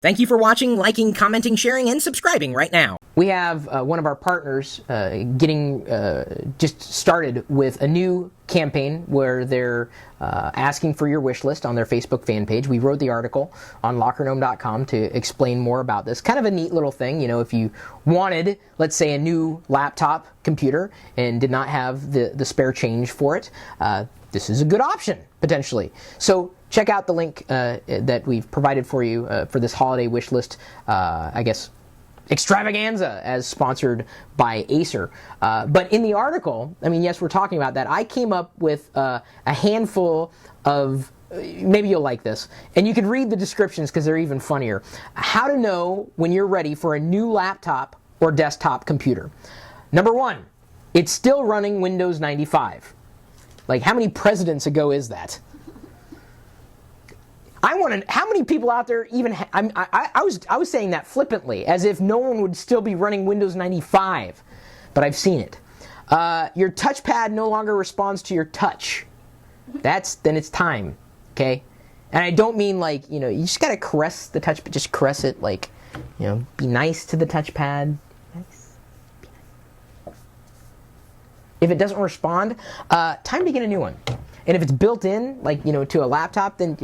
Thank you for watching, liking, commenting, sharing, and subscribing right now. We have one of our partners getting just started with a new campaign where they're asking for your wish list on their Facebook fan page. We wrote the article on lockergnome.com to explain more about this. Kind of a neat little thing, you know, if you wanted, let's say, a new laptop computer and did not have the spare change for it, this is a good option, potentially. So check out the link that we've provided for you for this holiday wish list, extravaganza, as sponsored by Acer. But in the article, I mean, yes, we're talking about that. I came up with a handful of, maybe you'll like this, and you can read the descriptions because they're even funnier. How to know when you're ready for a new laptop or desktop computer. Number one, it's still running Windows 95. Like, how many presidents ago is that? How many people out there even, I was saying that flippantly, as if no one would still be running Windows 95, but I've seen it. Your touchpad no longer responds to your touch. Then it's time, okay? And I don't mean like, you know, you just gotta caress the touch, but just caress it, like, you know, be nice to the touchpad. Nice. Be nice. If it doesn't respond, time to get a new one. And if it's built in, like, you know, to a laptop, then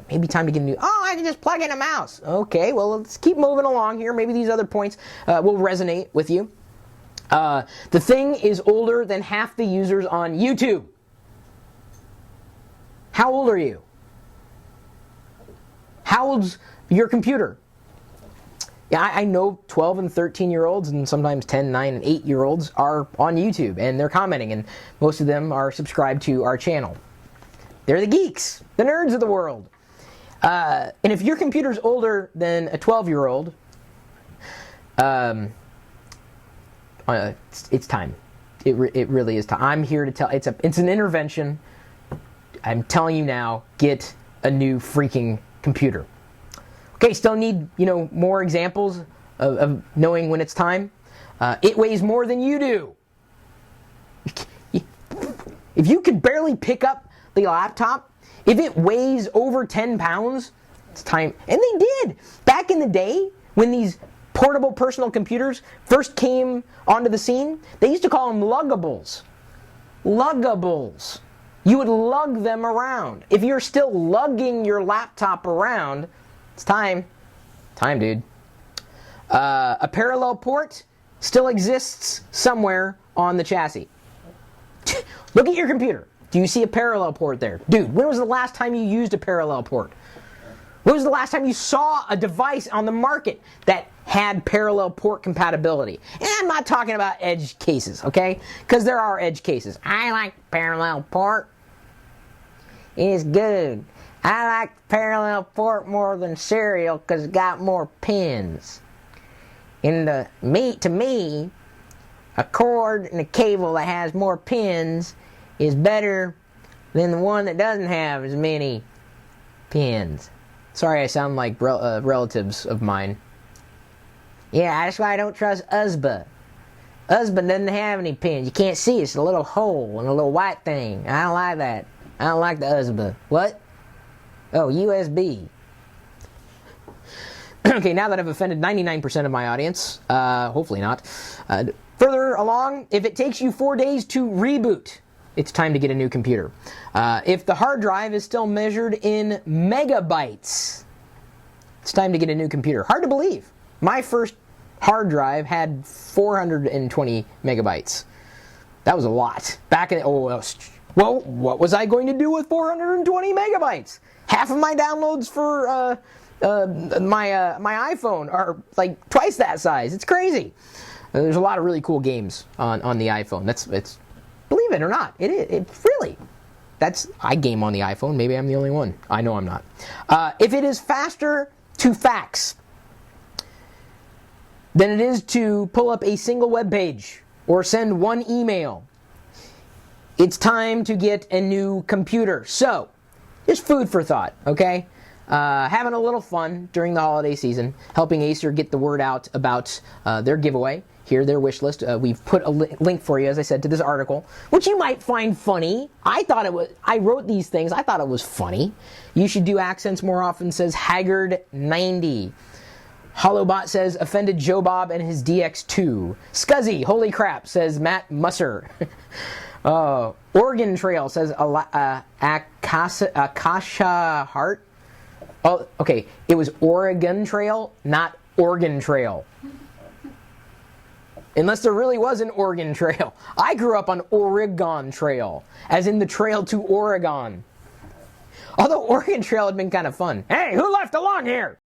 maybe time to get a new, I can just plug in a mouse. Okay, well, let's keep moving along here. Maybe these other points will resonate with you. The thing is older than half the users on YouTube. How old are you? How old's your computer? Yeah, I know 12 and 13-year-olds and sometimes 10, 9, and 8-year-olds are on YouTube, and they're commenting, and most of them are subscribed to our channel. They're the geeks, the nerds of the world. And if your computer's older than a 12-year-old, it's time. It really is time. I'm here to tell. It's an intervention. I'm telling you now. Get a new freaking computer. Okay, still need, you know, more examples of knowing when it's time. It weighs more than you do. If you could barely pick up the laptop, if it weighs over 10 pounds, it's time. And they did. Back in the day, when these portable personal computers first came onto the scene, they used to call them luggables. Luggables. You would lug them around. If you're still lugging your laptop around, it's time. Time, dude. A parallel port still exists somewhere on the chassis. Look at your computer. Do you see a parallel port there? Dude, when was the last time you used a parallel port? When was the last time you saw a device on the market that had parallel port compatibility? And I'm not talking about edge cases, okay? Because there are edge cases. I like parallel port. It's good. I like parallel port more than serial because it's got more pins. To me, a cord and a cable that has more pins is better than the one that doesn't have as many pins. Sorry, I sound like relatives of mine. Yeah, that's why I don't trust USB. USB doesn't have any pins. You can't see it. It's a little hole and a little white thing. I don't like that. I don't like the USB. What? Oh, USB. Okay, now that I've offended 99% of my audience, hopefully not. Further along, if it takes you 4 days to reboot, it's time to get a new computer. If the hard drive is still measured in megabytes, it's time to get a new computer. Hard to believe. My first hard drive had 420 megabytes. That was a lot. Well, what was I going to do with 420 megabytes? Half of my downloads for my iPhone are like twice that size. It's crazy. There's a lot of really cool games on the iPhone. It's believe it or not, it really. I game on the iPhone. Maybe I'm the only one. I know I'm not. If it is faster to fax than it is to pull up a single web page or send one email, it's time to get a new computer. So, just food for thought, okay? Having a little fun during the holiday season, helping Acer get the word out about their giveaway. Here, their wish list. We've put a link for you, as I said, to this article, which you might find funny. I wrote these things. I thought it was funny. You should do accents more often, says Haggard90. Hollowbot says, offended Joe Bob and his DX2. Scuzzy, holy crap, says Matt Musser. Oregon Trail says Akasha Heart. Oh, okay. It was Oregon Trail, not Oregon Trail. Unless there really was an Oregon Trail. I grew up on Oregon Trail, as in the trail to Oregon. Although Oregon Trail had been kind of fun. Hey, who left along here?